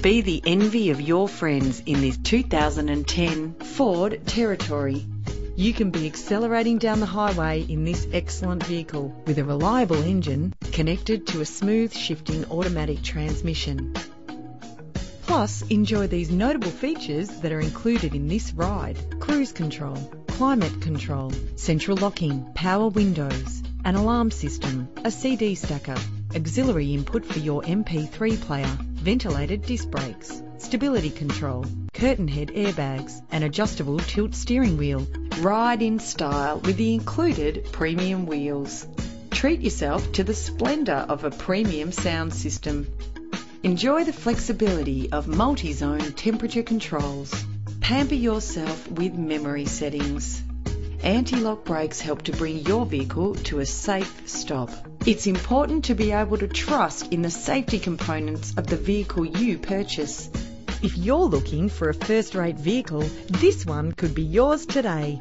Be the envy of your friends in this 2010 Ford Territory. You can be accelerating down the highway in this excellent vehicle with a reliable engine connected to a smooth shifting automatic transmission. Plus, enjoy these notable features that are included in this ride: cruise control, climate control, central locking, power windows, an alarm system, a CD stacker, auxiliary input for your MP3 player, ventilated disc brakes, stability control, curtain head airbags, an adjustable tilt steering wheel. Ride in style with the included premium wheels. Treat yourself to the splendour of a premium sound system. Enjoy the flexibility of multi-zone temperature controls. Pamper yourself with memory settings. Anti-lock brakes help to bring your vehicle to a safe stop. It's important to be able to trust in the safety components of the vehicle you purchase. If you're looking for a first-rate vehicle, this one could be yours today.